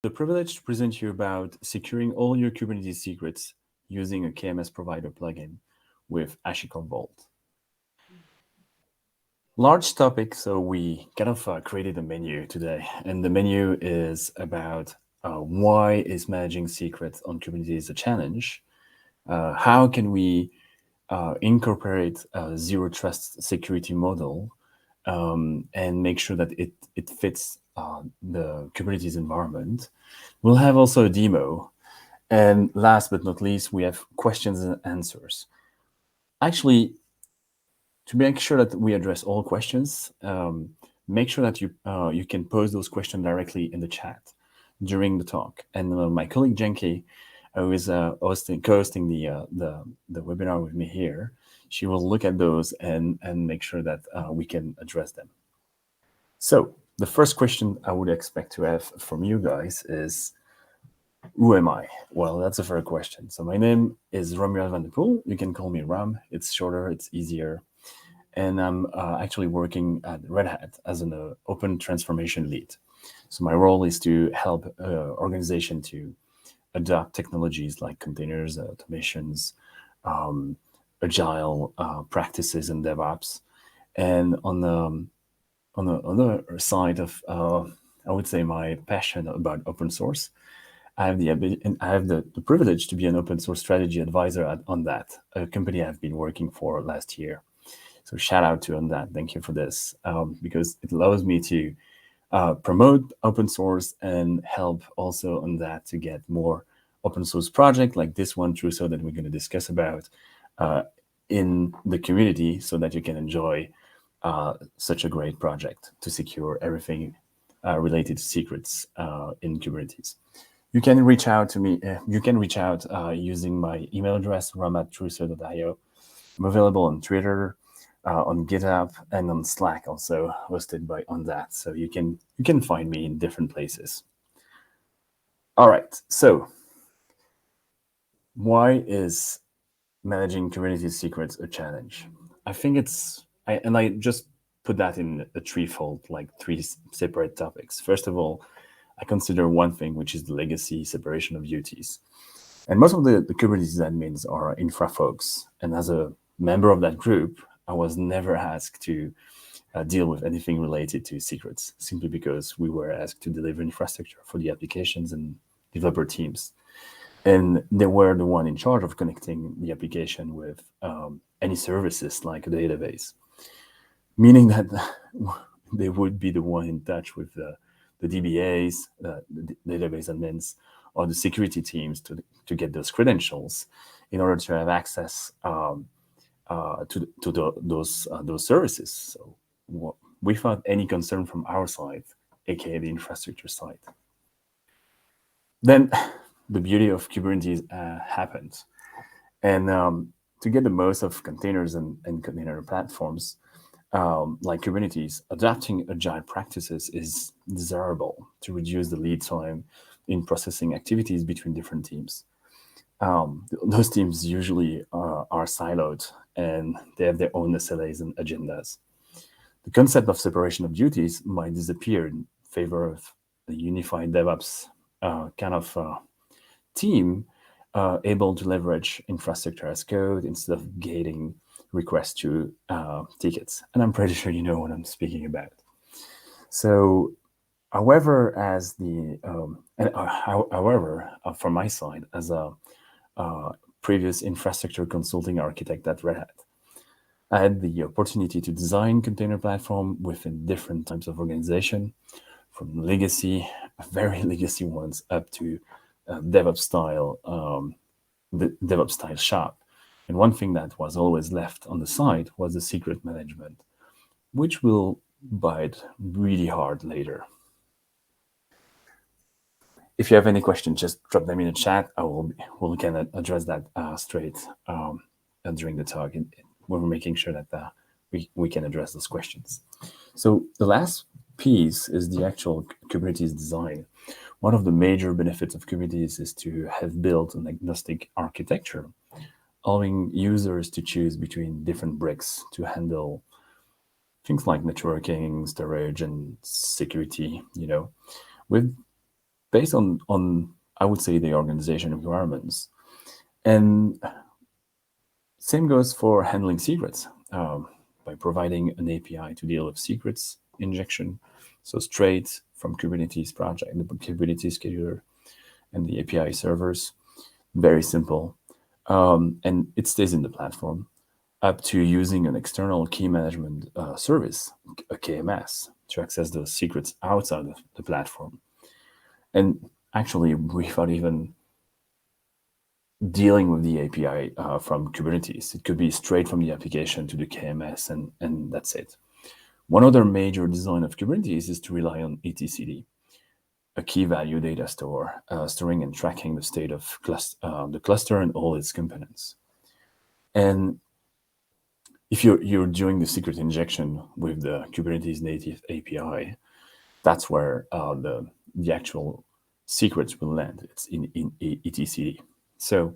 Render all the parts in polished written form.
the privilege to present you about securing all your Kubernetes secrets using a KMS provider plugin with Hashicorp Vault. Large topic, so we kind of created a menu today, and the menu is about why is managing secrets on Kubernetes a challenge? How can we incorporate a zero trust security model and make sure that it fits the Kubernetes environment? We'll have also a demo. And last but not least, we have questions and answers. Actually, to make sure that we address all questions, make sure that you can pose those questions directly in the chat during the talk. And my colleague Jenke, who is co-hosting the webinar with me here, she will look at those and make sure that we can address them. So the first question I would expect to have from you guys is, who am I? Well, that's a fair question. So my name is Romuald van der Poel. You can call me Ram. It's shorter, it's easier. And I'm actually working at Red Hat as an open transformation lead. So my role is to help organization to adopt technologies like containers, automations, agile practices, and DevOps. And on the other side of, I would say, my passion about open source, I have the privilege to be an open source strategy advisor at Ondat, a company I've been working for last year. So shout out to Ondat. Thank you for this, because it allows me to promote open source and help also Ondat to get more open source project like this one, Trousseau, that we're going to discuss about in the community, so that you can enjoy such a great project to secure everything related to secrets in Kubernetes. You can reach out to me. You can reach out using my email address, ram@trousseau.io. I'm available on Twitter, on GitHub, and on Slack, also hosted by Ondat. So you can find me in different places. All right. So why is managing Kubernetes secrets a challenge? I think I just put that in a threefold, like three separate topics. First of all, I consider one thing, which is the legacy separation of duties. And most of the Kubernetes admins are infra folks. And as a member of that group, I was never asked to deal with anything related to secrets, simply because we were asked to deliver infrastructure for the applications and developer teams. And they were the one in charge of connecting the application with any services like a database, meaning that they would be the one in touch with the DBAs, the database admins, or the security teams to get those credentials in order to have access to those services. So without any concern from our side, aka the infrastructure side. Then the beauty of Kubernetes happened. And to get the most of containers and container platforms like Kubernetes, adapting agile practices is desirable to reduce the lead time in processing activities between different teams. Those teams usually are siloed and they have their own SLAs and agendas. The concept of separation of duties might disappear in favor of a unified DevOps kind of team able to leverage infrastructure as code instead of gating requests to tickets. And I'm pretty sure you know what I'm speaking about. So, however, from my side, as a previous infrastructure consulting architect at Red Hat, I had the opportunity to design container platform within different types of organization, from legacy, very legacy ones, up to DevOps style, the DevOps style shop. And one thing that was always left on the side was the secret management, which will bite really hard later. If you have any questions, just drop them in the chat. We can address that straight during the talk. We're making sure that we can address those questions. So the last piece is the actual Kubernetes design. One of the major benefits of Kubernetes is to have built an agnostic architecture, allowing users to choose between different bricks to handle things like networking, storage, and security, with based on I would say the organization requirements. And same goes for handling secrets, by providing an API to deal with secrets injection. So straight from Kubernetes project, the Kubernetes scheduler and the API servers, very simple. And it stays in the platform, up to using an external key management service, a KMS, to access those secrets outside of the platform. And actually, without even dealing with the API from Kubernetes, it could be straight from the application to the KMS, and that's it. One other major design of Kubernetes is to rely on etcd, a key value data store, storing and tracking the state of the cluster and all its components. And if you're doing the secret injection with the Kubernetes native API, that's where the actual secrets will land. It's in etcd. So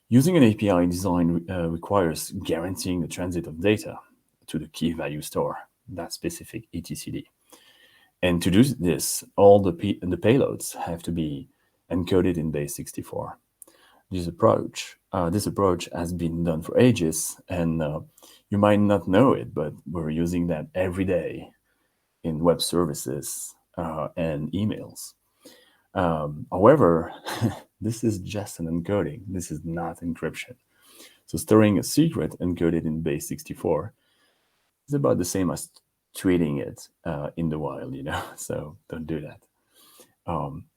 using an API design requires guaranteeing the transit of data to the key value store, that specific etcd. And to do this, all the payloads have to be encoded in base 64. This approach has been done for ages, and you might not know it, but we're using that every day in web services and emails. However, this is just an encoding. This is not encryption. So storing a secret encoded in base 64 is about the same as tweeting it in the wild, so don't do that.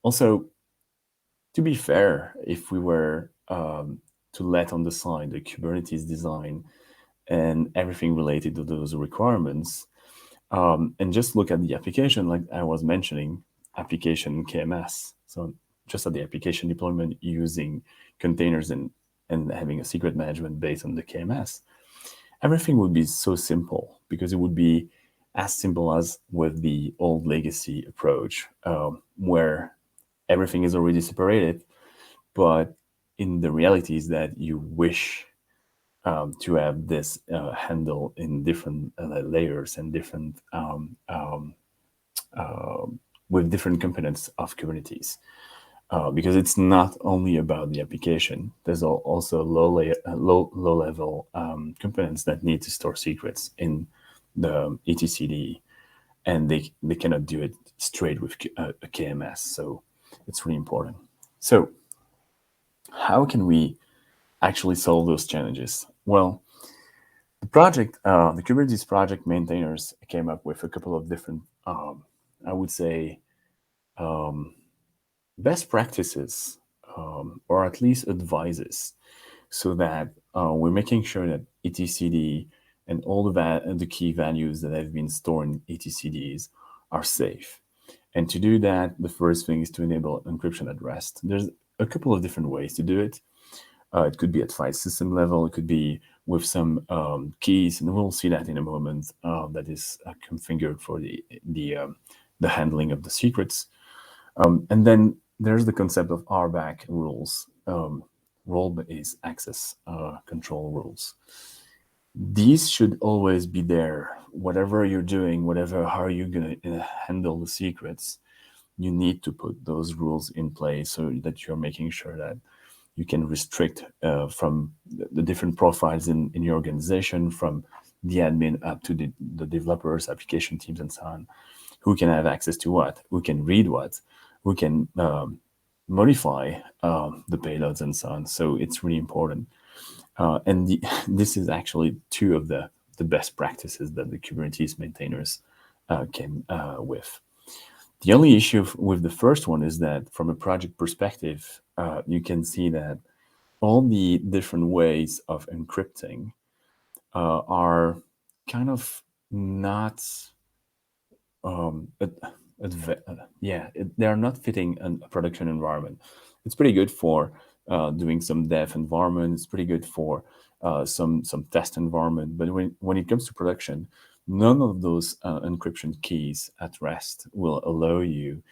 Also, to be fair, if we were to let on the side the Kubernetes design and everything related to those requirements, and just look at the application, like I was mentioning, application KMS. So just at the application deployment using containers and having a secret management based on the KMS, everything would be so simple, because it would be as simple as with the old legacy approach, where everything is already separated, but in the reality is that you wish to have this handle in different layers and different with different components of Kubernetes. Because it's not only about the application. There's also low level components that need to store secrets in the etcd, and they cannot do it straight with a KMS. So it's really important. So how can we actually solve those challenges? Well, the Kubernetes project maintainers came up with a couple of different, I would say, best practices, or at least advices, so that we're making sure that etcd and all the key values that have been stored in etcds are safe. And to do that, the first thing is to enable encryption at rest. There's a couple of different ways to do it. It could be at file system level. It could be with some keys, and we'll see that in a moment. That is configured for the handling of the secrets. And then there's the concept of RBAC rules, role-based access control rules. These should always be there. Whatever you're doing, how are you going to handle the secrets, you need to put those rules in place so that you're making sure that you can restrict from the different profiles in your organization, from the admin up to the developers, application teams, and so on, who can have access to what, who can read what, who can modify the payloads, and so on. So it's really important. And this is actually two of the best practices that the Kubernetes maintainers came with. The only issue with the first one is that from a project perspective, you can see that all the different ways of encrypting are kind of not, they are not fitting a production environment. It's pretty good for doing some dev environment. It's pretty good for some test environment. But when it comes to production, none of those encryption keys at rest will allow you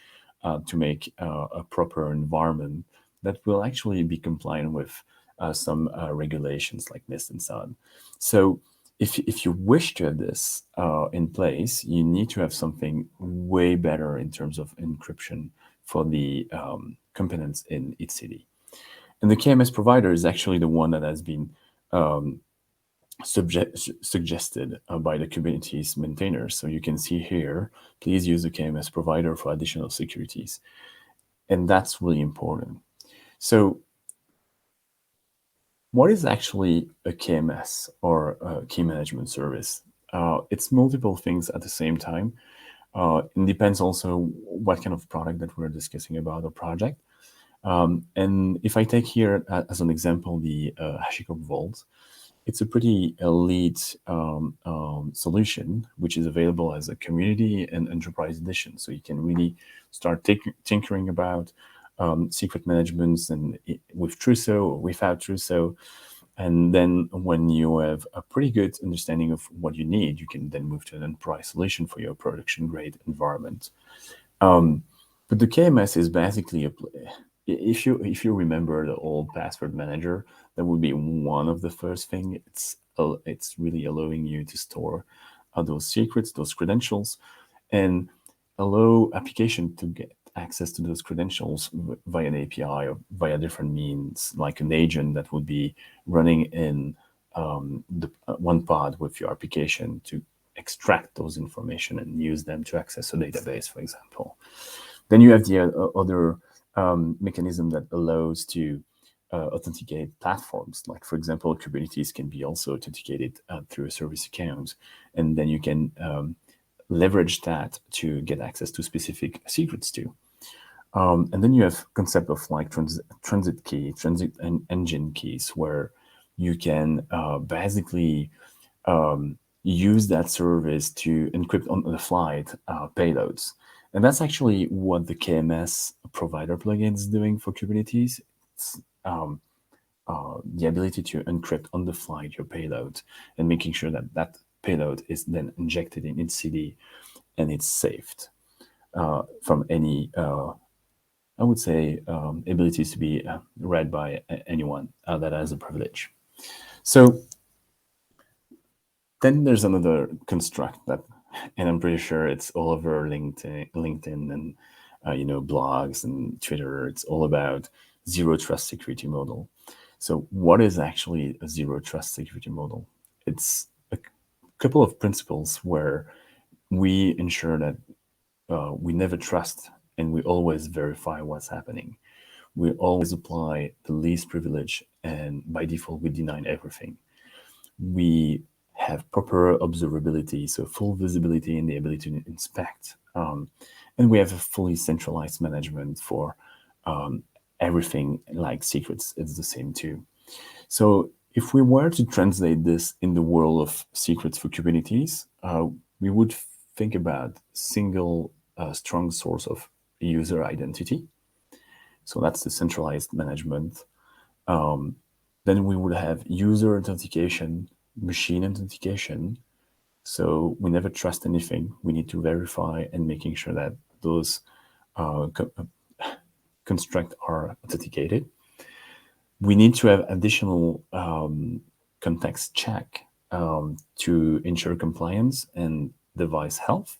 to make a proper environment that will actually be compliant with some regulations like NIST and so on. So if you wish to have this in place, you need to have something way better in terms of encryption for the components in etcd. And the KMS provider is actually the one that has been suggested by the Kubernetes maintainers. So you can see here, please use the KMS provider for additional securities. And that's really important. So what is actually a KMS, or a key management service? It's multiple things at the same time. It depends also what kind of product that we're discussing about, or project. And if I take here as an example the Hashicorp Vault, it's a pretty elite solution, which is available as a community and enterprise edition. So you can really start tinkering about secret managements, and with Trousseau or without Trousseau. And then when you have a pretty good understanding of what you need, you can then move to an enterprise solution for your production grade environment. But the KMS is basically if you remember the old password manager, that would be one of the first thing. It's really allowing you to store those secrets, those credentials, and allow application to get access to those credentials via an API or via different means, like an agent that would be running in the one pod with your application to extract those information and use them to access a database, for example. Then you have the other mechanism that allows to authenticate platforms. Like, for example, Kubernetes can be also authenticated through a service account. And then you can leverage that to get access to specific secrets too. And then you have concept of like transit key, transit and engine keys, where you can basically use that service to encrypt on the flight payloads. And that's actually what the KMS provider plugin is doing for Kubernetes. It's the ability to encrypt on the flight your payload, and making sure that that payload is then injected in etcd and it's saved from any, I would say, abilities to be read by anyone that has a privilege. So then there's another construct that, and I'm pretty sure it's all over LinkedIn and blogs and Twitter. It's all about zero trust security model. So what is actually a zero trust security model? It's a couple of principles where we ensure that we never trust, and we always verify what's happening. We always apply the least privilege, and by default, we deny everything. We have proper observability, so full visibility and the ability to inspect. And we have a fully centralized management for everything, like secrets. It's the same too. So if we were to translate this in the world of secrets for Kubernetes, we would think about single strong source of user identity. So that's the centralized management. Then we would have user authentication, machine authentication. So we never trust anything. We need to verify and making sure that those constructs are authenticated. We need to have additional context check to ensure compliance and device health.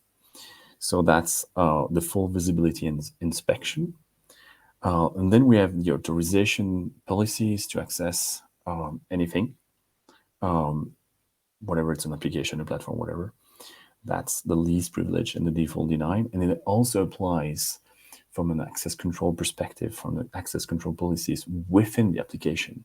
So that's the full visibility and inspection. And then we have the authorization policies to access anything, whatever it's an application, a platform, whatever. That's the least privilege and the default denied. And it also applies from an access control perspective, from the access control policies within the application.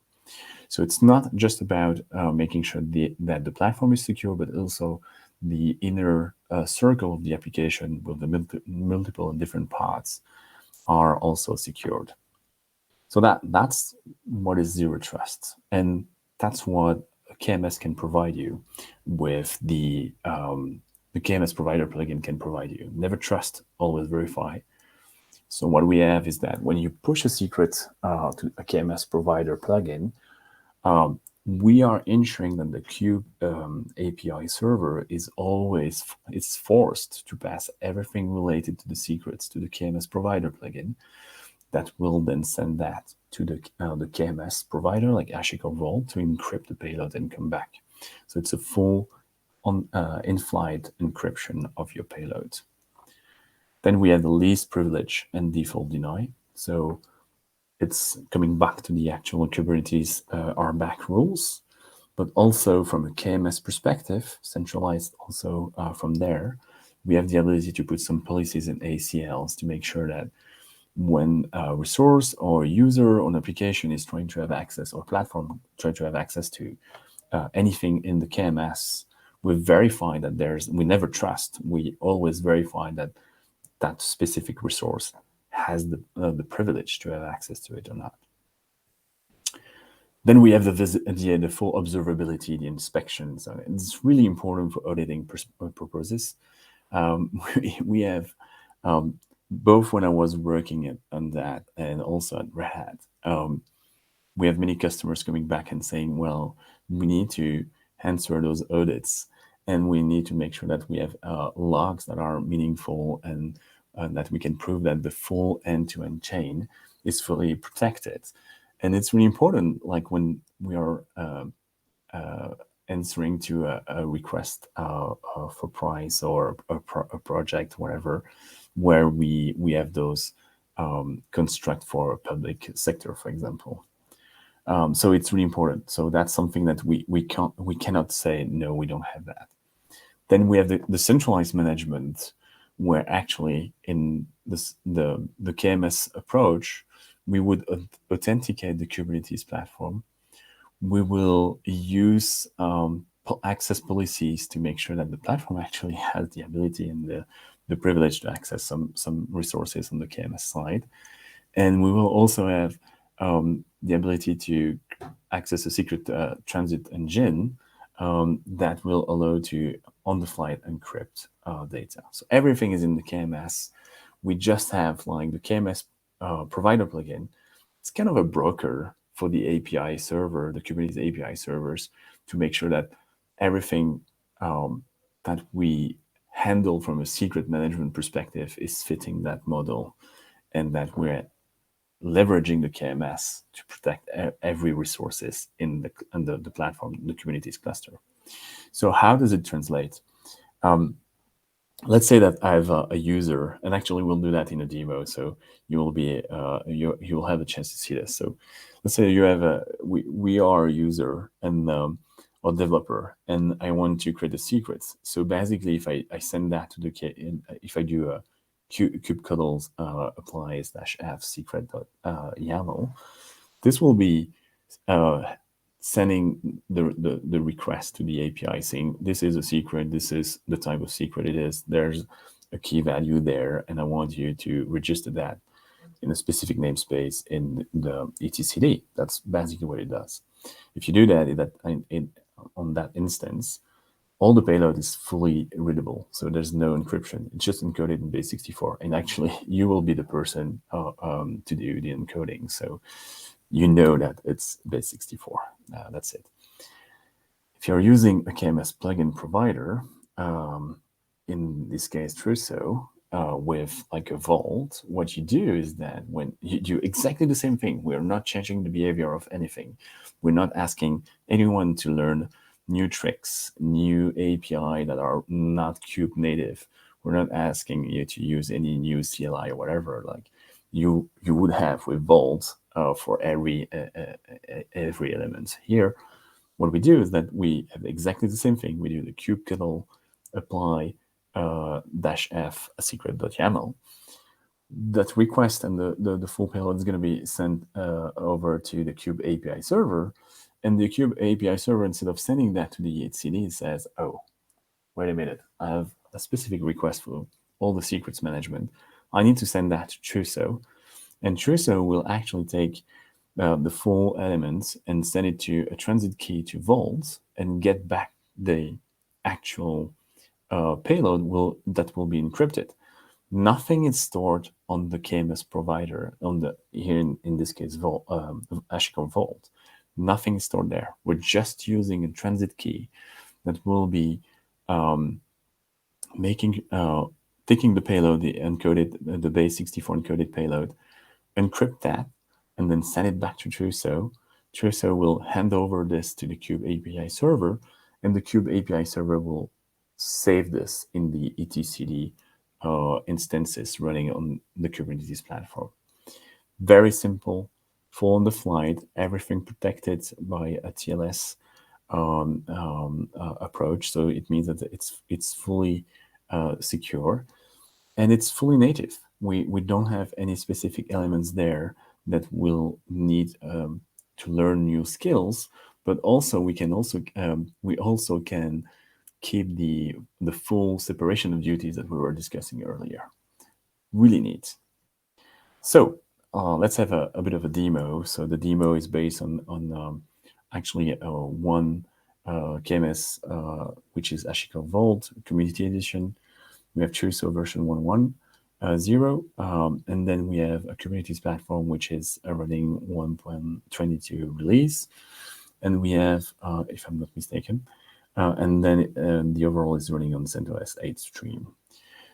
So it's not just about making sure that the platform is secure, but also the inner circle of the application with the multiple and different parts are also secured. So that's what is zero trust. And that's what KMS can provide you with. The KMS provider plugin can provide you. Never trust, always verify. So what we have is that when you push a secret to a KMS provider plugin, we are ensuring that the Kube API server is forced to pass everything related to the secrets to the KMS provider plugin. That will then send that to the KMS provider, like Hashicorp Vault, to encrypt the payload and come back. So it's a full in-flight encryption of your payload. Then we have the least privilege and default deny. So it's coming back to the actual Kubernetes RBAC rules, but also from a KMS perspective, centralized also from there, we have the ability to put some policies in ACLs to make sure that when a resource or user or an application is trying to have access, or platform trying to have access to anything in the KMS, we verify that we never trust, we always verify that that specific resource has the privilege to have access to it or not. Then we have the full observability, the inspections. It's really important for auditing purposes. We have both when I was working on that and also at Red Hat, we have many customers coming back and saying, well, we need to answer those audits and we need to make sure that we have logs that are meaningful and that we can prove that the full end-to-end chain is fully protected. And it's really important, like when we are answering to a request for price or a project, whatever, where we have those construct for public sector, for example. So it's really important. So that's something that we cannot say, no, we don't have that. Then we have the centralized management, where actually in the KMS approach, we would authenticate the Kubernetes platform. We will use access policies to make sure that the platform actually has the ability and the privilege to access some resources on the KMS side. And we will also have the ability to access a secret transit engine that will allow to on-the-fly encrypt data. So everything is in the KMS. We just have like the KMS provider plugin. It's kind of a broker for the API server, the Kubernetes API servers, to make sure that everything that we handle from a secret management perspective is fitting that model, and that we're leveraging the KMS to protect every resources in the platform, the Kubernetes cluster. So how does it translate? Let's say that I have a user, and actually we'll do that in a demo, so you will be you'll have a chance to see this. So let's say you have we are a user and or developer, and I want to create a secret. So basically, if I send that to if I do a kubectl applies -f secret.yaml, this will be sending the request to the API saying, this is a secret, this is the type of secret it is, there's a key value there, and I want you to register that in a specific namespace in the etcd. That's basically what it does. If you do that, on that instance, all the payload is fully readable, so there's no encryption. It's just encoded in base64, and actually you will be the person to do the encoding, so you know that it's base64. That's it. If you're using a KMS plugin provider, in this case Trousseau, with like a vault, what you do is that when you do exactly the same thing, we're not changing the behavior of anything. We're not asking anyone to learn new tricks, new API that are not Kube native. We're not asking you to use any new CLI or whatever, like you would have with Vault for every element. Here, what we do is that we have exactly the same thing. We do the kubectl apply -f secret.yaml. That request and the full payload is going to be sent over to the Kube API server. And the Kube API server, instead of sending that to the etcd, says, oh, wait a minute, I have a specific request for all the secrets management. I need to send that to Trousseau. And Trousseau will actually take the full elements and send it to a transit key to Vault and get back the actual payload that will be encrypted. Nothing is stored on the KMS provider, here in this case, Hashicorp Vault. Nothing is stored there. We're just using a transit key that will be taking the payload, the base64 encoded payload, encrypt that, and then send it back to Trousseau. Trousseau will hand over this to the Kube API server, and the Kube API server will save this in the etcd instances running on the Kubernetes platform. Very simple, full on the flight, everything protected by a TLS approach. So it means that it's fully secure, and it's fully native. We don't have any specific elements there that will need to learn new skills, but also we also can keep the full separation of duties that we were discussing earlier. Really neat. So let's have a bit of a demo. So the demo is based on actually one KMS, which is Hashicorp Vault Community Edition. We have Trousseau version 1.1.0, and then we have a Kubernetes platform, which is running 1.22 release. And we have, if I'm not mistaken, and then the overall is running on CentOS 8 stream.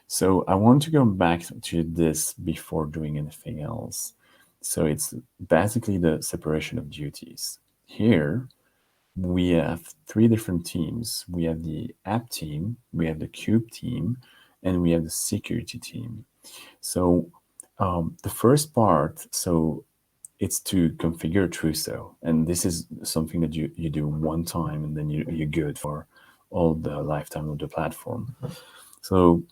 So I want to go back to this before doing anything else. So it's basically the separation of duties. Here, we have three different teams. We have the app team, we have the kube team, and we have the security team. So the first part, so it's to configure Trousseau. And this is something that you do one time, and then you're good for all the lifetime of the platform. So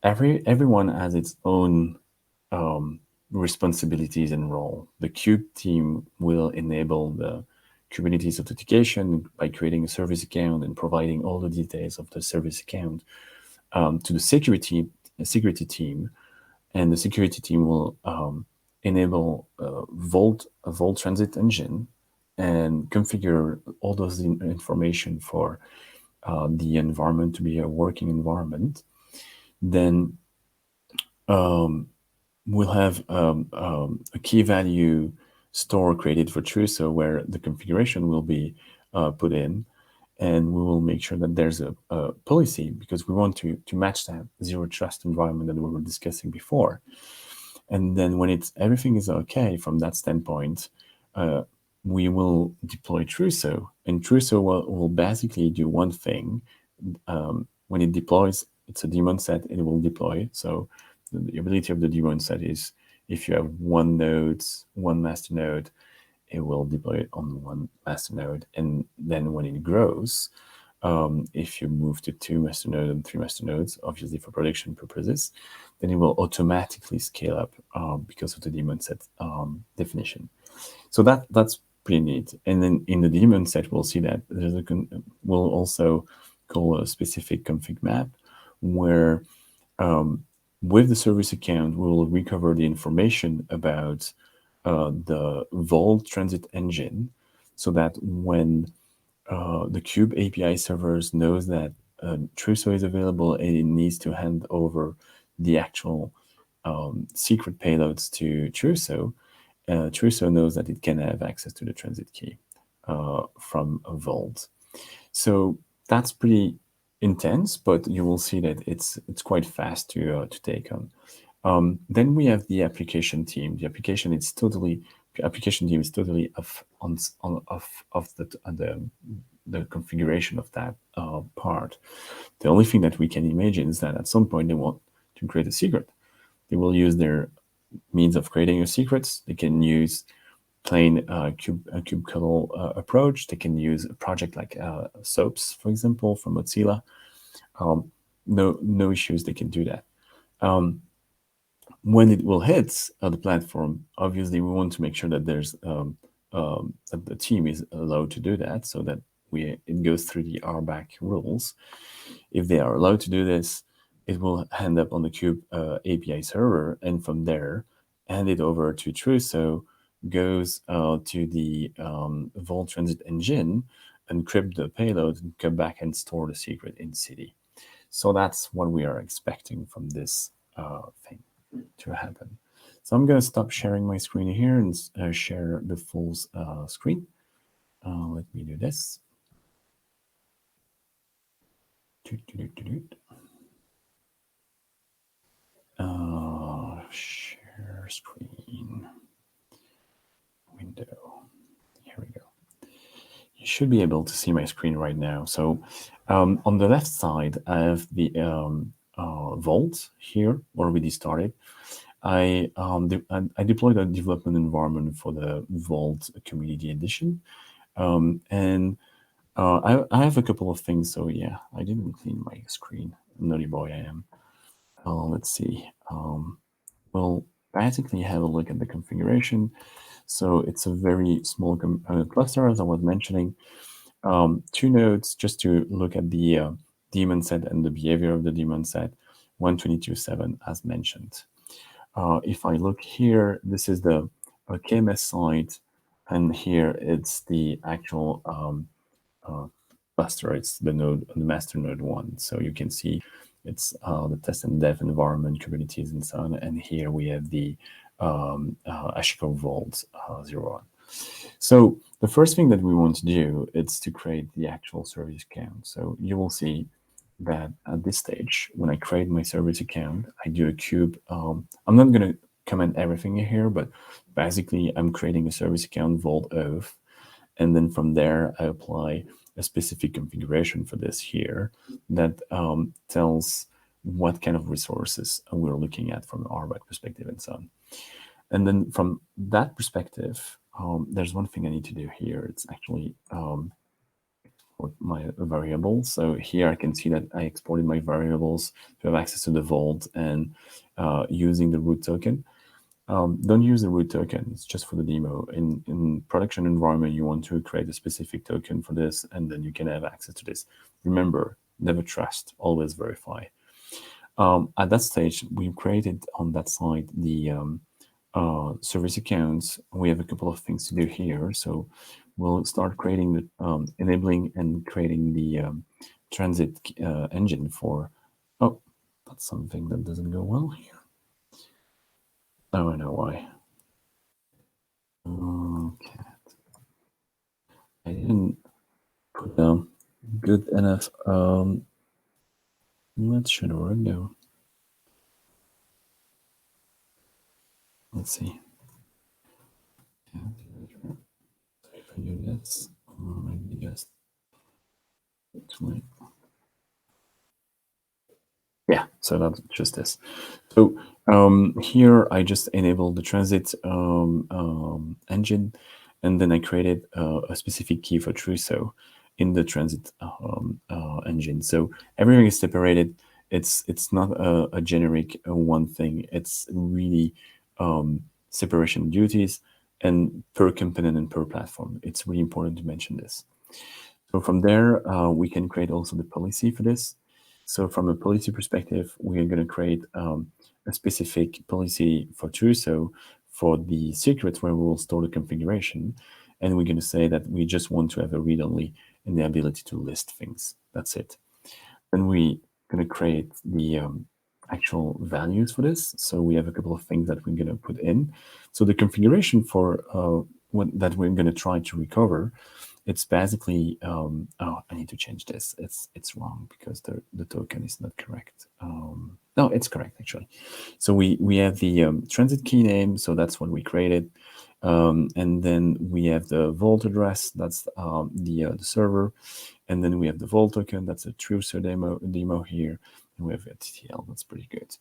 everyone has its own responsibilities and role. The kube team will enable the Kubernetes authentication by creating a service account and providing all the details of the service account to the security team, and the security team will enable a Vault transit engine and configure all those information for the environment to be a working environment. Then we'll have a key value store created for Trousseau where the configuration will be put in, and we will make sure that there's a policy, because we want to match that zero trust environment that we were discussing before. And then when everything is okay from that standpoint, we will deploy Trousseau, and Trousseau will basically do one thing. When it deploys, it's a daemon set, and it will deploy. So the ability of the daemon set is if you have one master node, it will deploy it on one master node. And then when it grows, if you move to 2 master nodes and 3 master nodes, obviously for production purposes, then it will automatically scale up because of the daemon set definition. So that's pretty neat. And then in the daemon set, we'll see that we'll also call a specific config map where with the service account, we will recover the information about the Vault transit engine, so that when the Kube API servers knows that Trousseau is available and it needs to hand over the actual secret payloads to Trousseau, Trousseau knows that it can have access to the transit key from a Vault. So that's pretty intense, but you will see that it's quite fast to take on. Then we have the application team. The application team is totally off the configuration of that part. The only thing that we can imagine is that at some point they want to create a secret. They will use their means of creating a secret. They can use plain kubectl approach. They can use a project like SOAPs, for example, from Mozilla. No issues. They can do that. When it will hit the platform, obviously we want to make sure that there's that the team is allowed to do that, so that it goes through the RBAC rules. If they are allowed to do this, it will end up on the Kube API server, and from there, hand it over to Trousseau, goes to the Vault Transit engine, encrypt the payload, and come back and store the secret in CD. So that's what we are expecting from this thing to happen. So I'm going to stop sharing my screen here and share the full screen. Let me do this. Share screen window. Here we go. You should be able to see my screen right now. So on the left side, I have the Vault here already started. I deployed a development environment for the Vault Community Edition, and I have a couple of things. So yeah, I didn't clean my screen. Naughty boy I am. Let's see. We'll basically have a look at the configuration. So it's a very small cluster, as I was mentioning. 2 nodes just to look at the daemon set and the behavior of the daemon set. 122.7 as mentioned. If I look here, this is the KMS side, and here it's the actual cluster. It's the node, the master node 1. So you can see it's the test and dev environment, Kubernetes, and so on. And here we have the Hashicorp Vault 01. So the first thing that we want to do is to create the actual service account. So you will see that at this stage, when I create my service account, I do a kube. I'm not going to comment everything in here, but basically I'm creating a service account vault of, and then from there I apply a specific configuration for this here that tells what kind of resources we're looking at from an RBAC perspective and so on. And then from that perspective, there's one thing I need to do here. It's actually export my variables. So here I can see that I exported my variables to have access to the vault and using the root token. Don't use the root token. It's just for the demo. In production environment, you want to create a specific token for this, and then you can have access to this. Remember, never trust, always verify. At that stage, we created on that side the service accounts. We have a couple of things to do here. So we'll start creating the enabling and creating the transit engine for, oh, that's something that doesn't go well here. Oh, I know why. Okay. I didn't put down good enough. Let's show the word go. Let's see. If I do this, maybe just yeah, so that's just this. So here I just enabled the transit engine, and then I created a specific key for Trousseau in the transit engine. So everything is separated. It's not a generic one thing. It's really separation duties and per component and per platform. It's really important to mention this. So from there, we can create also the policy for this. So from a policy perspective, we are going to create a specific policy for Trousseau for the secrets where we will store the configuration. And we're going to say that we just want to have a read-only and the ability to list things. That's it. Then we're going to create the actual values for this. So we have a couple of things that we're going to put in. So the configuration for that we're going to try to recover, it's basically, oh, I need to change this. It's wrong because the token is not correct. No, it's correct actually. So we have the transit key name. So that's what we created. And then we have the vault address. That's the server. And then we have the vault token. That's a Trousseau demo here. And we have a TTL. That's pretty good.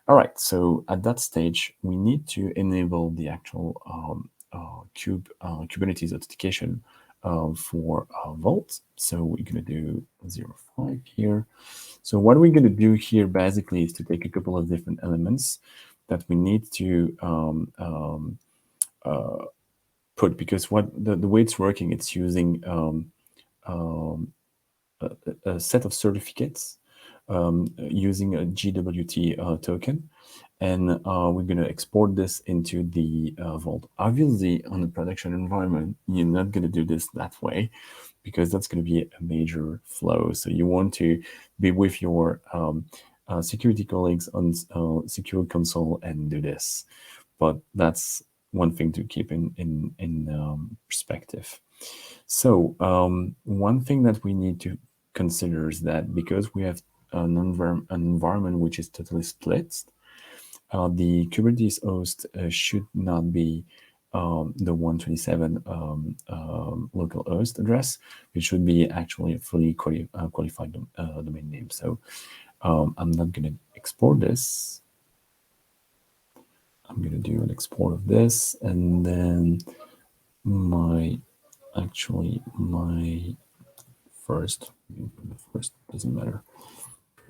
All right. So at that stage, we need to enable the actual Kubernetes authentication for Vault. So we're going to do 0.5 here. So what we're going to do here basically is to take a couple of different elements that we need to put, because what the way it's working, it's using a set of certificates using a GWT token. And we're going to export this into the Vault. Obviously, on the production environment, you're not going to do this that way because that's going to be a major flow. So you want to be with your security colleagues on Secure Console and do this. But that's one thing to keep in perspective. So one thing that we need to consider is that because we have an environment which is totally split, the Kubernetes host should not be the 127 local host address. It should be actually a fully qualified domain name. So I'm not going to export this. I'm going to do an export of this, and then my first doesn't matter.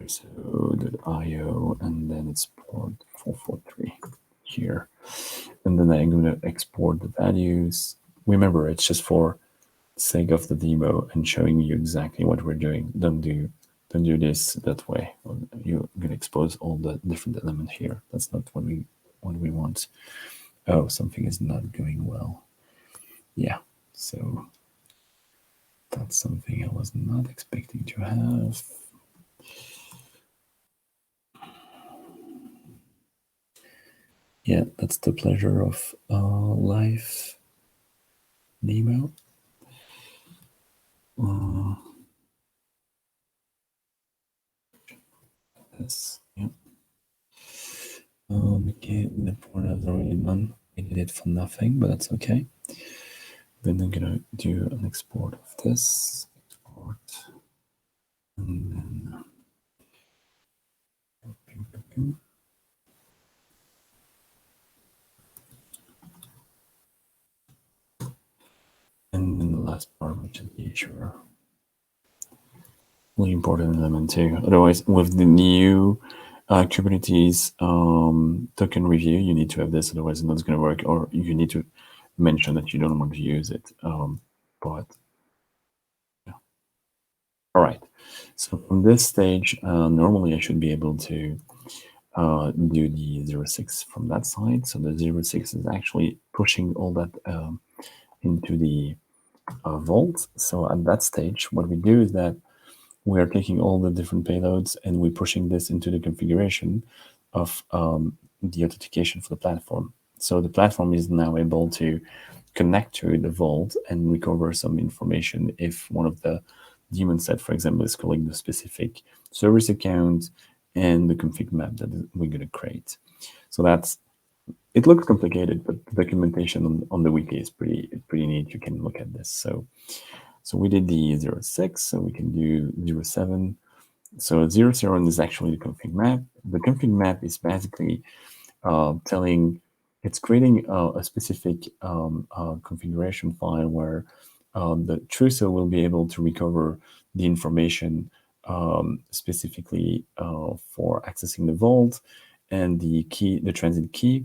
So.io, and then it's port 443 here. And then I'm going to export the values. Remember, it's just for sake of the demo and showing you exactly what we're doing. Don't do this that way. You're going to expose all the different elements here. That's not what we want. Oh, something is not going well. Yeah, so that's something I was not expecting to have. Yeah, that's the pleasure of live demo. This, yeah. Okay, the port has already done. I did it for nothing, but that's okay. Then I'm gonna do an export of this. Export. And then and then the last part, which is the issuer. Really important element too. Otherwise, with the new Kubernetes token review, you need to have this. Otherwise, it's not going to work. Or you need to mention that you don't want to use it. But yeah. All right. So from this stage, normally I should be able to do the 06 from that side. So the 06 is actually pushing all that into the vault. So at that stage, what we do is that we are taking all the different payloads and we're pushing this into the configuration of the authentication for the platform. So the platform is now able to connect to the vault and recover some information if one of the daemon set, for example, is calling the specific service account and the config map that we're going to create. So it looks complicated, but the documentation on the wiki is pretty neat. You can look at this. So we did the 06, so we can do 07. So 0 is actually the config map. The config map is basically it's creating a specific configuration file where the Trousseau will be able to recover the information specifically for accessing the vault and the transit key.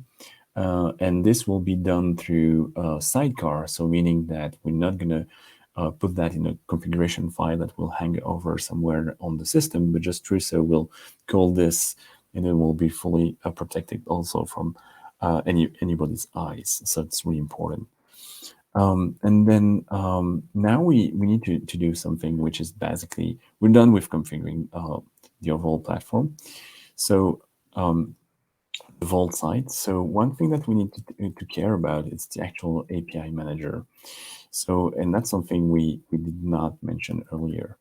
And this will be done through sidecar, so meaning that we're not going to put that in a configuration file that will hang over somewhere on the system, but just Trousseau will call this, and it will be fully protected also from anybody's eyes. So it's really important. And then now we need to do something, which is basically, we're done with configuring the overall platform. So the vault side. So one thing that we need to care about is the actual API manager. So, and that's something we did not mention earlier.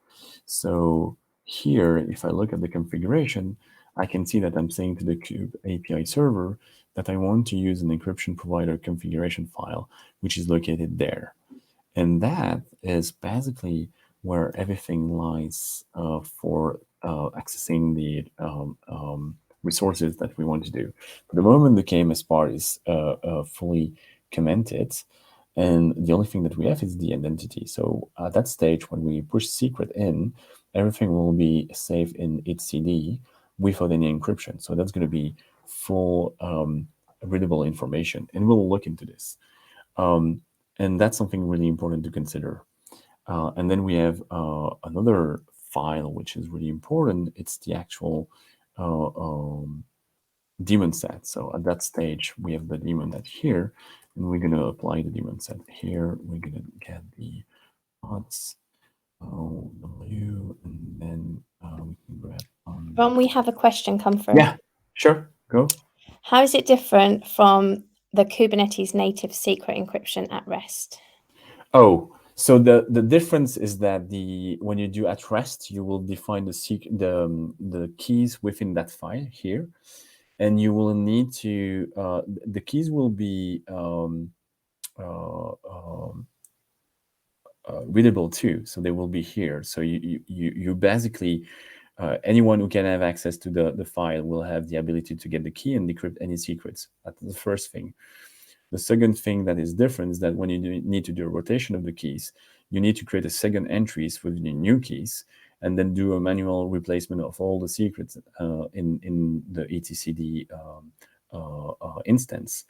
So here, if I look at the configuration, I can see that I'm saying to the Kube API server that I want to use an encryption provider configuration file, which is located there. And that is basically where everything lies for accessing the resources that we want to do. For the moment, the KMS part is fully commented, and the only thing that we have is the identity. So at that stage, when we push secret in, everything will be saved in etcd without any encryption. So that's going to be full readable information, and we'll look into this. And that's something really important to consider. And then we have another file, which is really important. It's the actual daemon set. So at that stage, we have the daemon set here, and we're going to apply the daemon set here. We're going to get the odds W, and then we can grab Ron, we have a question come through. Yeah, sure, go. How is it different from the Kubernetes native secret encryption at rest? Oh, so the difference is that when you do at rest, you will define the keys within that file here, and you will need to the keys will be readable too, so they will be here. So you basically anyone who can have access to the file will have the ability to get the key and decrypt any secrets. That's the first thing. The second thing that is different is that when you need to do a rotation of the keys, you need to create a second entries with the new keys and then do a manual replacement of all the secrets in the etcd instance.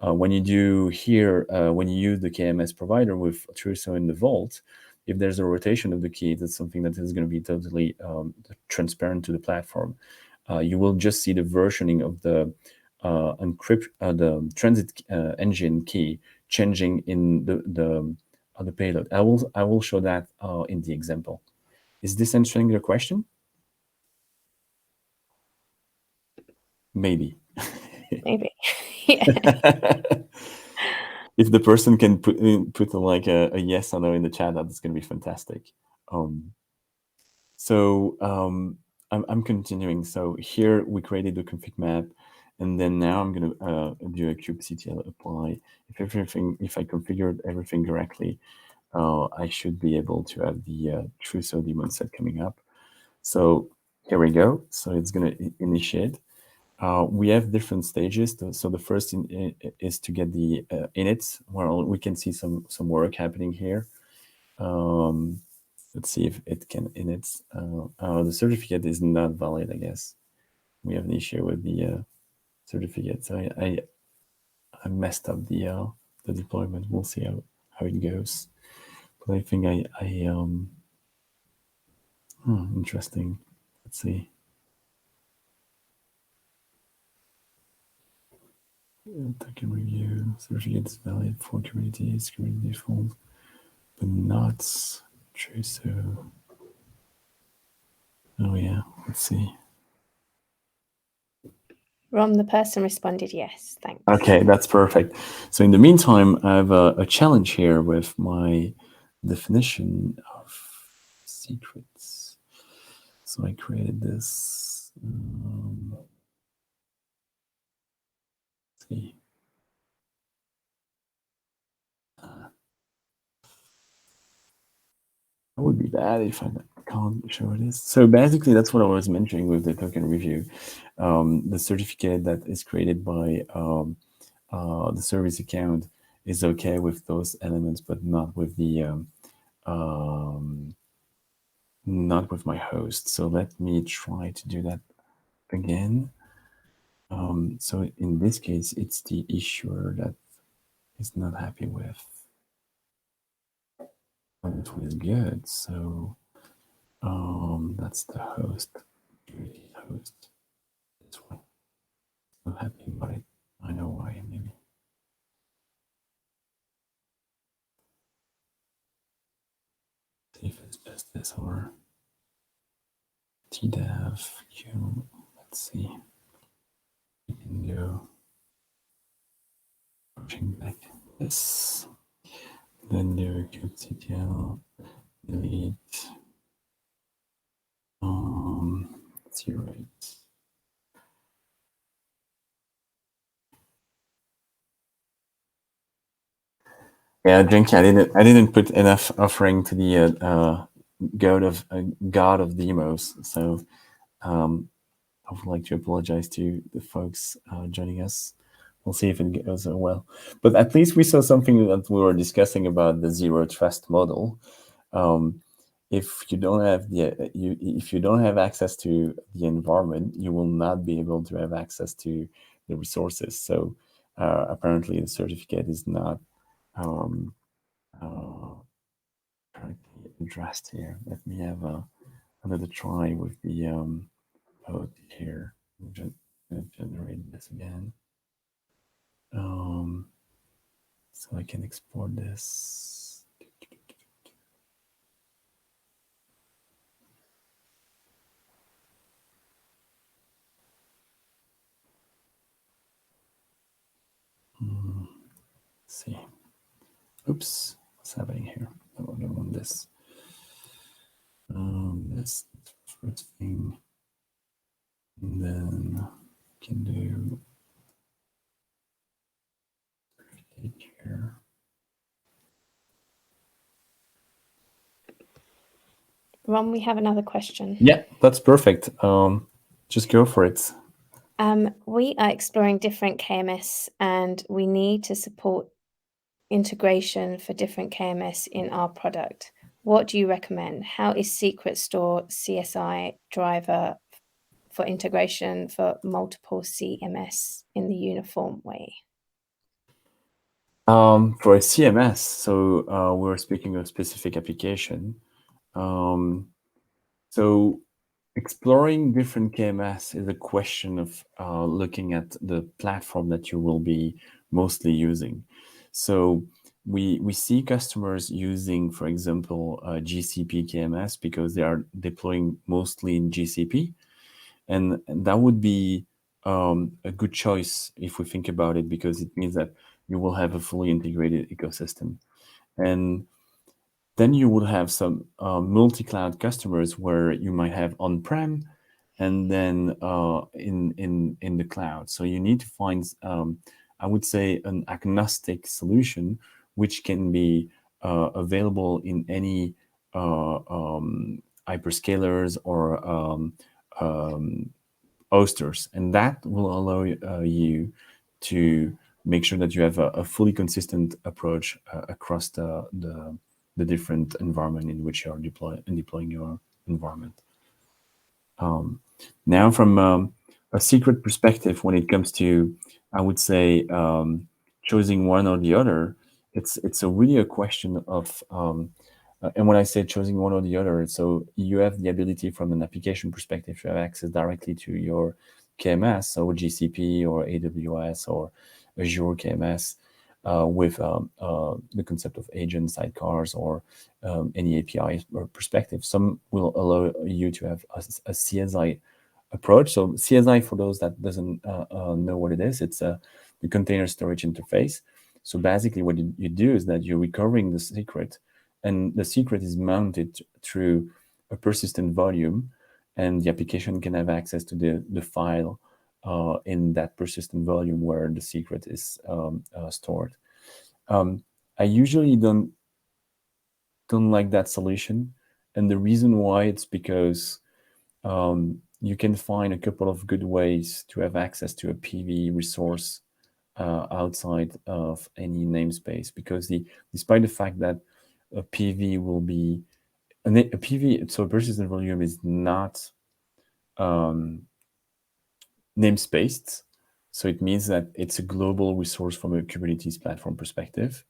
When you do here, when you use the KMS provider with Trousseau in the Vault, if there's a rotation of the key, that's something that is going to be totally transparent to the platform. You will just see the versioning of the the transit engine key changing in the payload. I will show that in the example. Is this answering your question? Maybe. Maybe. Yeah. If the person can put like a yes or no in the chat, that's going to be fantastic. I'm continuing. So here we created the config map, and then now I'm going to do a kubectl apply. If I configured everything correctly, I should be able to have the Trousseau daemon set coming up. So here we go. So it's going to initiate. We have different stages. So the first is to get the init, where we can see some work happening here. Let's see if it can init. The certificate is not valid, I guess. We have an issue with the certificate. So I messed up the deployment. We'll see how it goes. But I think interesting. Let's see. Token review. Certificate is valid for Kubernetes default, but not Trousseau. Oh yeah, let's see. Rom, the person responded yes, thanks. Okay, that's perfect. So in the meantime, I have a challenge here with my definition of secrets. So I created this. Let's see. That would be bad if I can't show this. So basically, that's what I was mentioning with the token review. The certificate that is created by the service account is okay with those elements, but not with the not with my host. So let me try to do that again. So in this case, it's the issuer that is not happy with. Which one is good? So that's the host. Host. This one. Not happy about it. I know why. Maybe. See if it's just this or tdev q. Let's see. We can go pushing back this. Then do kubectl delete 08. Yeah, Jinky, I didn't put enough offering to the god of demos. So I would like to apologize to the folks joining us. We'll see if it goes well. But at least we saw something that we were discussing about the zero trust model. If you don't have if you don't have access to the environment, you will not be able to have access to the resources. So apparently, the certificate is not correctly addressed here. Let me have another try with the code here. Generate this again. So I can export this. Let's see. Oops, what's happening here? I don't want this. This first thing, and then can do here. Ron, we have another question. Yeah, that's perfect. Just go for it. We are exploring different KMS and we need to support integration for different KMS in our product. What do you recommend? How is Secret Store CSI driver for integration for multiple CMS in the uniform way? For a CMS, so we're speaking of specific application. So exploring different KMS is a question of looking at the platform that you will be mostly using. So we see customers using, for example, GCP KMS because they are deploying mostly in GCP. And that would be a good choice if we think about it, because it means that you will have a fully integrated ecosystem. And then you would have some multi-cloud customers where you might have on-prem and then in the cloud. So you need to find, I would say, an agnostic solution which can be available in any hyperscalers or hosters, and that will allow you to make sure that you have a fully consistent approach across the different environment in which you are deploying your environment. Now, from a secret perspective, when it comes to, I would say, choosing one or the other, it's really a question of, and when I say choosing one or the other, so you have the ability from an application perspective to have access directly to your KMS, so GCP or AWS or Azure KMS, with the concept of agent sidecars or any API or perspective. Some will allow you to have a CSI approach. So CSI, for those that doesn't know what it is, it's the container storage interface. So basically what you do is that you're recovering the secret, and the secret is mounted through a persistent volume, and the application can have access to the file in that persistent volume where the secret is stored. I usually don't like that solution, and the reason why, it's because you can find a couple of good ways to have access to a PV resource outside of any namespace, because despite the fact that a PV will be a PV, so persistent volume is not namespaced. So it means that it's a global resource from a Kubernetes platform perspective,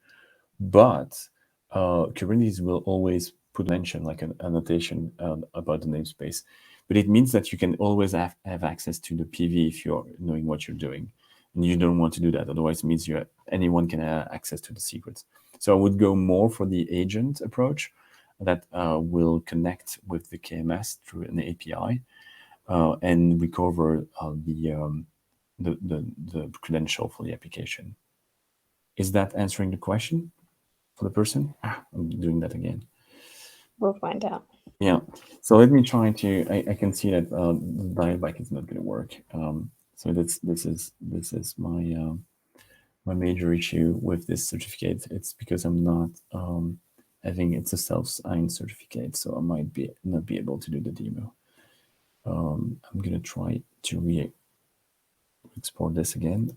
but Kubernetes will always put mention, like an annotation about the namespace. But it means that you can always have access to the PV if you're knowing what you're doing. And you don't want to do that. Otherwise, it means anyone can have access to the secrets. So I would go more for the agent approach that will connect with the KMS through an API and recover the credential for the application. Is that answering the question for the person? I'm doing that again. We'll find out. Yeah. So let me try to. I can see that the dial back is not going to work. So this is my my major issue with this certificate. It's because I'm not having, it's a self-signed certificate, so I might not be able to do the demo. I'm going to try to re-export this again.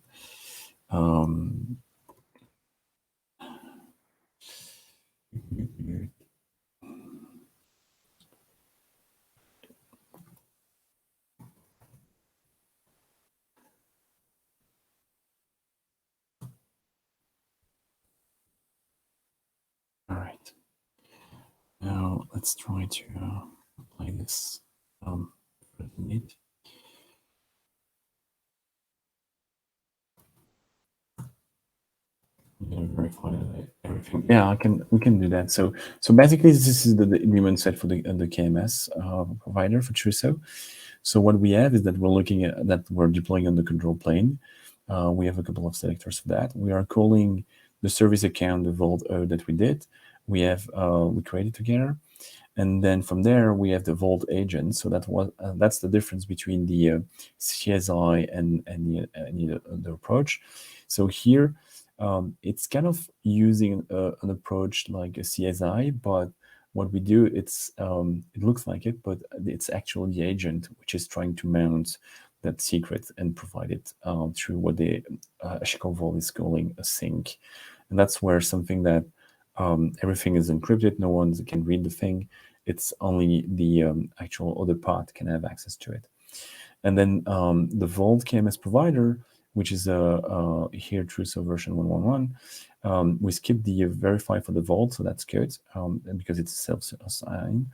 All right. Now let's try to apply this need. I'm gonna verify everything. Yeah, we can do that. So basically, this is the daemon set for the KMS provider for Trousseau. So what we have is that we're looking at that we're deploying on the control plane. We have a couple of selectors for that. We are calling the service account, the Vault O that we did. We created together. And then from there, we have the Vault agent. So that's the difference between the CSI and the approach. So here, it's kind of using an approach like a CSI, but what we do, it's it looks like it, but it's actually the agent which is trying to mount that secret and provide it through what the Hashicorp Vault is calling a sync. And that's where something that everything is encrypted, no one can read the thing. It's only the actual other part can have access to it. And then the Vault KMS provider, which is here Trousseau version 111, we skipped the verify for the Vault, so that's good because it's self-assign.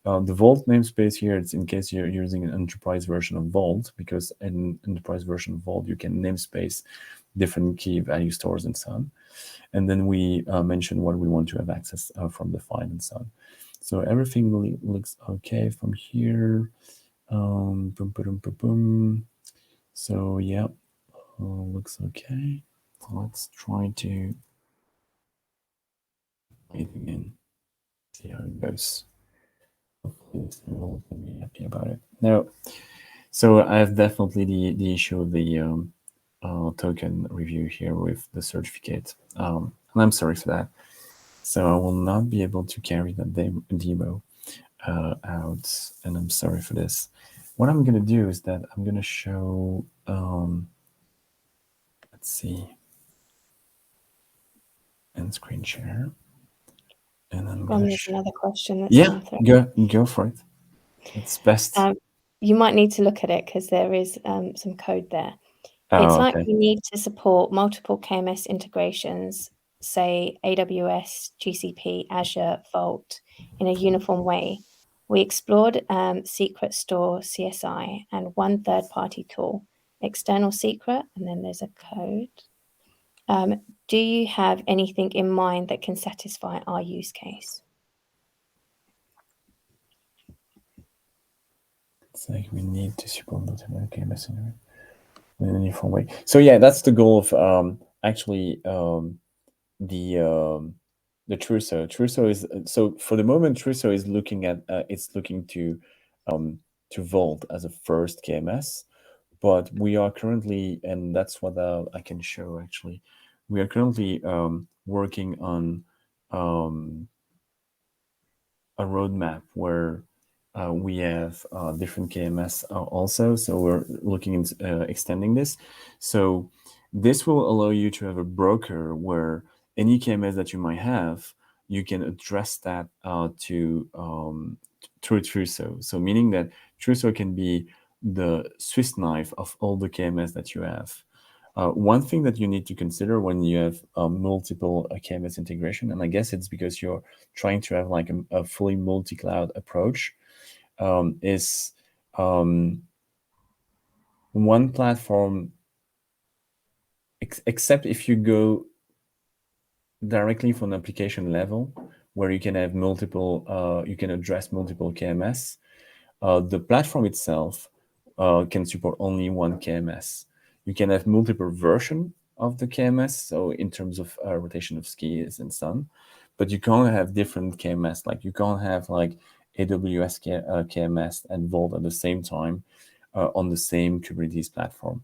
The Vault namespace here, it's in case you're using an enterprise version of Vault, because in enterprise version of Vault, you can namespace different key value stores and so on. And then we mention what we want to have access from the file and so on. So everything looks okay from here. Boom, boom, boom, boom, boom. So yeah, looks okay. Let's try to play it again. See how it goes. Hopefully this will be happy about it. Now, so I have definitely the issue of the token review here with the certificate, and I'm sorry for that. So I will not be able to carry that demo out, and I'm sorry for this. What I'm going to do is that I'm going to show, let's see, end screen share. And I'm going to There's another question that's come through. Go for it. It's best. You might need to look at it because there is some code there. Oh, it's like okay. we need to support multiple KMS integrations, say AWS, GCP, Azure, Vault, in a uniform way. We explored Secret Store CSI and one third-party tool, external secret, and then there's a code. Do you have anything in mind that can satisfy our use case? It's like we need to support multiple KMS in a uniform way. So yeah, that's the goal of actually the Trousseau. Trousseau is so for the moment. Trousseau is looking at it's looking to Vault as a first KMS, but we are currently, and that's what I can show actually. We are currently working on a roadmap where we have different KMS also. So we're looking into extending this. So this will allow you to have a broker where any KMS that you might have, you can address that through Trousseau. So meaning that Trousseau can be the Swiss knife of all the KMS that you have. One thing that you need to consider when you have multiple KMS integration, and I guess it's because you're trying to have like a fully multi-cloud approach, is one platform, except if you go directly from an application level where you can have multiple, you can address multiple KMS. The platform itself can support only one KMS. You can have multiple versions of the KMS, so in terms of rotation of skis and so on, but you can't have different KMS. Like you can't have like AWS KMS and Vault at the same time on the same Kubernetes platform.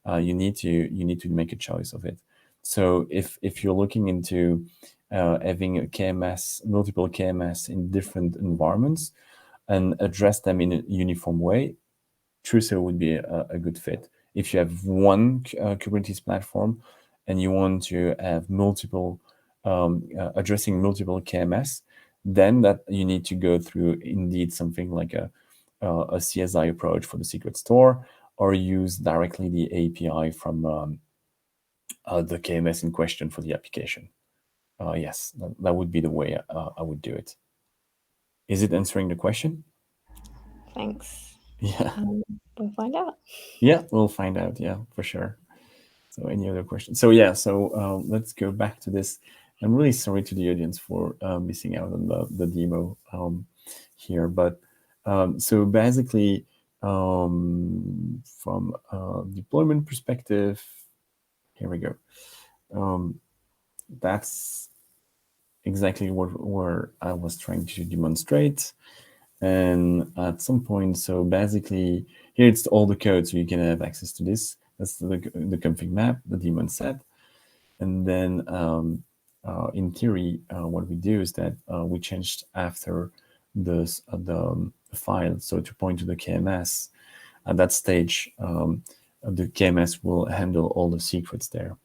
You need to make a choice of it. So if you're looking into having a KMS, multiple KMS in different environments, and address them in a uniform way, Trousseau would be a good fit. If you have one Kubernetes platform and you want to have multiple, addressing multiple KMS, then that you need to go through indeed something like a CSI approach for the secret store, or use directly the API from the KMS in question for the application. Yes, that would be the way I would do it. Is it answering the question? Thanks. Yeah. We'll find out. Yeah, we'll find out. Yeah, for sure. So any other questions? So yeah, so let's go back to this. I'm really sorry to the audience for missing out on the demo here, but so basically from a deployment perspective, here we go. That's exactly where I was trying to demonstrate. And at some point, so basically here it's all the code, so you can have access to this. That's the config map, the daemon set. And then in theory, what we do is that we changed after the file, so to point to the KMS. At that stage, the KMS will handle all the secrets there.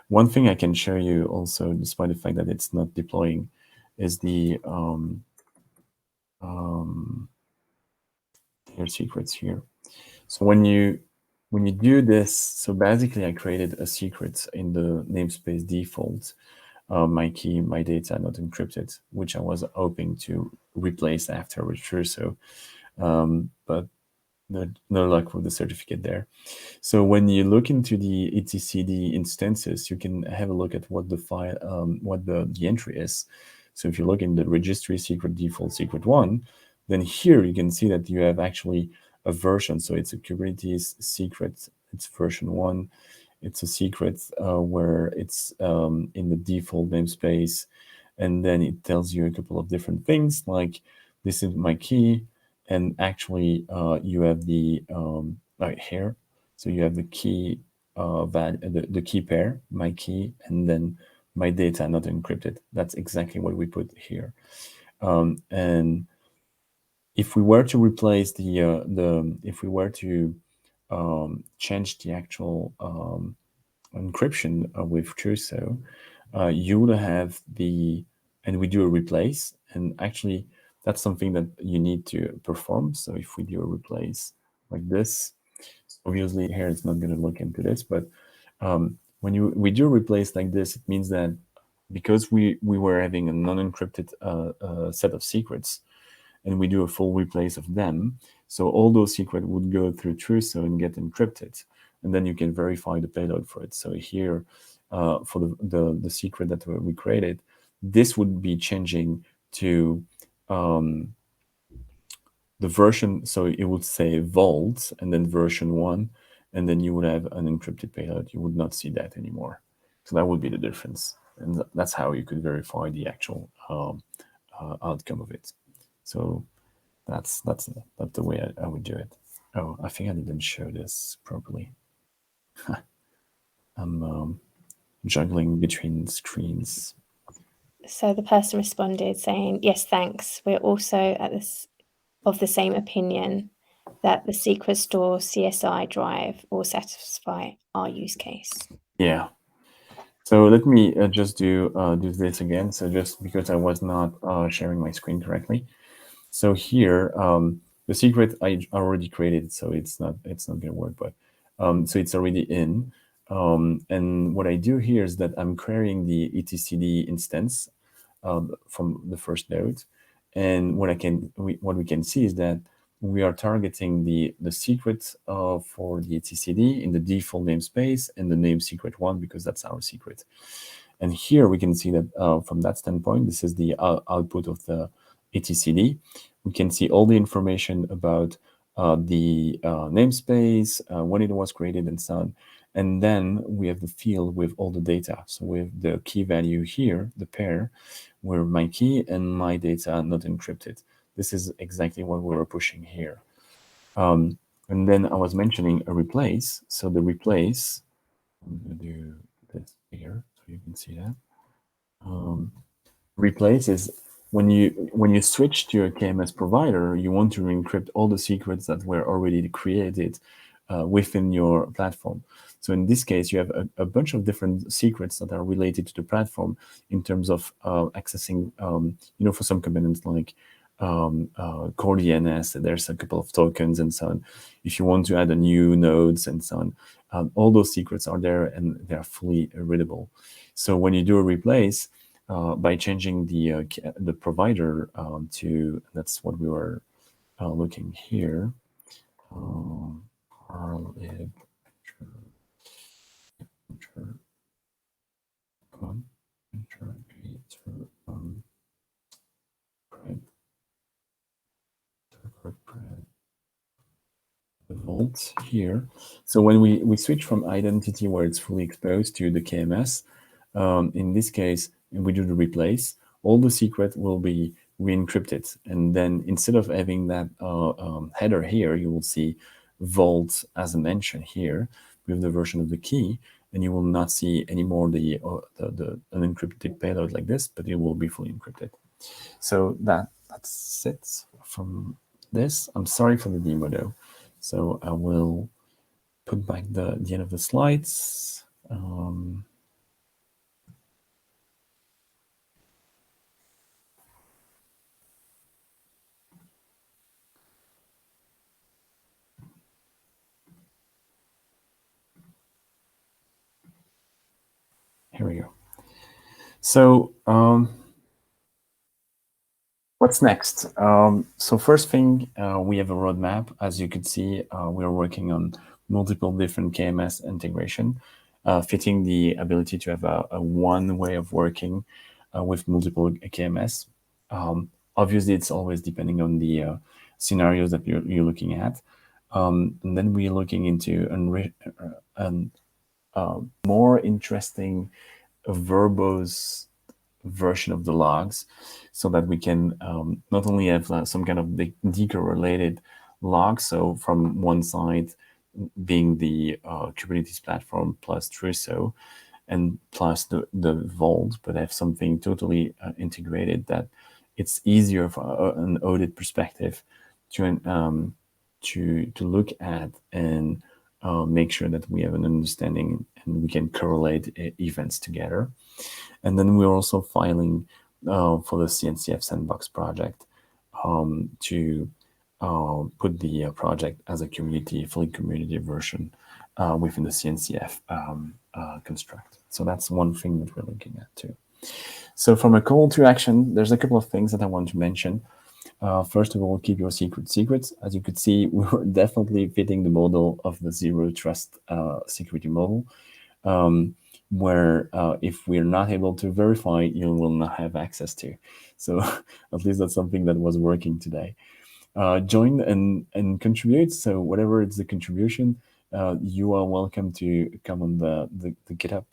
One thing I can show you also, despite the fact that it's not deploying, is the their secrets here. So when you do this, so basically I created a secret in the namespace default, my key, my data not encrypted, which I was hoping to replace after with Trousseau, but no luck with the certificate there. So when you look into the etcd instances, you can have a look at what the file, what the entry is. So if you look in the registry secret default secret 1, then here you can see that you have actually a version. So it's a Kubernetes secret, it's version 1. It's a secret where it's in the default namespace. And then it tells you a couple of different things, like this is my key. And actually, you have the right here. So you have the key the key pair, my key, and then my data not encrypted. That's exactly what we put here. And if we were to replace if we were to change the actual encryption with Trousseau, you would have and we do a replace, and actually that's something that you need to perform. So if we do a replace like this, obviously here it's not going to look into this, but when we do a replace like this, it means that because we were having a non-encrypted set of secrets, and we do a full replace of them, so all those secrets would go through Trousseau and get encrypted, and then you can verify the payload for it. So here, for the secret that we created, this would be changing to the version. So it would say Vault and then version 1, and then you would have an encrypted payload. You would not see that anymore. So that would be the difference, and that's how you could verify the actual outcome of it. So that's the way I would do it. Oh, I think I didn't show this properly. I'm juggling between screens. So the person responded saying, yes, thanks. We're also of the same opinion that the secret store CSI drive will satisfy our use case. Yeah. So let me just do this again. So just because I was not sharing my screen correctly. So here, the secret I already created, so it's not going to work. But so it's already in. And what I do here is that I'm querying the etcd instance from the first node, and what we can see is that we are targeting the secret for the etcd in the default namespace and the name secret 1, because that's our secret. And here we can see that from that standpoint, this is the output of the etcd. We can see all the information about the namespace, when it was created, and so on. And then we have the field with all the data. So with the key value here, the pair, where my key and my data not encrypted. This is exactly what we were pushing here. And then I was mentioning a replace. So the replace, I'm going to do this here so you can see that. Replace is when you switch to a KMS provider, you want to encrypt all the secrets that were already created within your platform. So in this case, you have a bunch of different secrets that are related to the platform in terms of accessing, for some components like core DNS, there's a couple of tokens and so on. If you want to add a new nodes and so on, all those secrets are there and they're fully readable. So when you do a replace, by changing the provider to, that's what we were looking here. Vault here. So when we switch from identity where it's fully exposed to the KMS, in this case, we do the replace, all the secret will be re-encrypted. And then instead of having that header here, you will see Vault as a mention here with the version of the key. and you will not see anymore the unencrypted payload like this, but it will be fully encrypted. So that's it from this. I'm sorry for the demo though. So I will put back the end of the slides. Here we go. So what's next? So first thing, we have a roadmap. As you could see, we are working on multiple different KMS integration, fitting the ability to have a one way of working with multiple KMS. Obviously, it's always depending on the scenarios that you're looking at. And then we're looking into more interesting verbose version of the logs, so that we can not only have some kind of decorrelated logs, so from one side being the Kubernetes platform plus Trousseau and plus the Vault, but have something totally integrated that it's easier for an audit perspective to look at and make sure that we have an understanding and we can correlate events together. And then we're also filing for the CNCF Sandbox project to put the project as a fully community version within the CNCF construct. So that's one thing that we're looking at too. So from a call to action, there's a couple of things that I want to mention. First of all, keep your secrets. As you could see, we were definitely fitting the model of the zero trust security model, where if we're not able to verify, you will not have access to. So at least that's something that was working today. Join and contribute. So whatever it's the contribution, you are welcome to come on the GitHub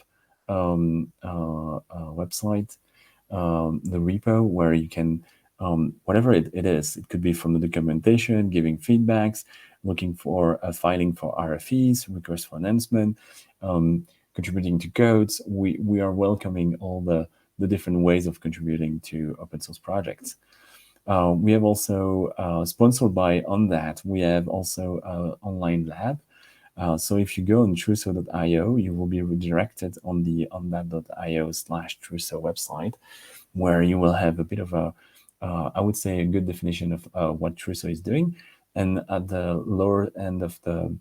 website, the repo, where you can, whatever it is, it could be from the documentation, giving feedbacks, looking for filing for RFEs, request for announcement, contributing to codes. We are welcoming all the different ways of contributing to open source projects. We have also, sponsored by Ondat, we have also an online lab. So if you go on Trousseau.io, you will be redirected on the ondat.io/Trousseau website, where you will have a bit of a, I would say, a good definition of what Trousseau is doing. And at the lower end of the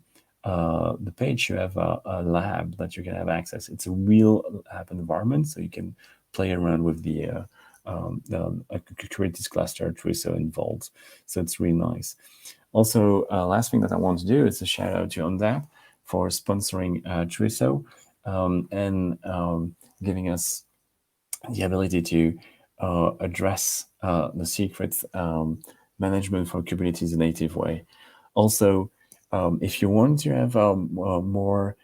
page, you have a lab that you can have access. It's a real lab environment, so you can play around with the Kubernetes cluster, Trousseau, and Vault. So it's really nice. Also, last thing that I want to do is a shout out to Ondat for sponsoring Trousseau and giving us the ability to address the secret management for Kubernetes native way. Also, if you want to have more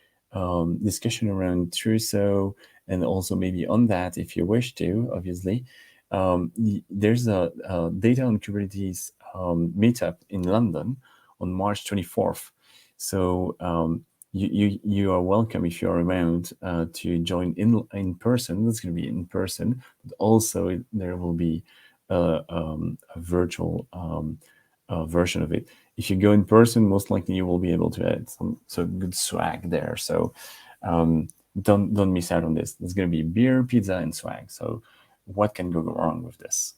discussion around Trousseau and also maybe Ondat, if you wish to, obviously, there's a Data on Kubernetes meetup in London on March 24th. So you are welcome, if you're around, to join in person. That's going to be in person, but also there will be a virtual version of it. If you go in person, most likely you will be able to add some good swag there. So don't miss out on this. There's going to be beer, pizza, and swag. So what can go wrong with this?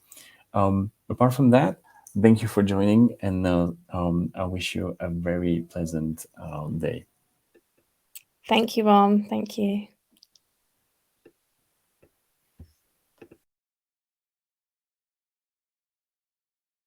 Apart from that, thank you for joining, and I wish you a very pleasant day. Thank you, Ram. Thank you.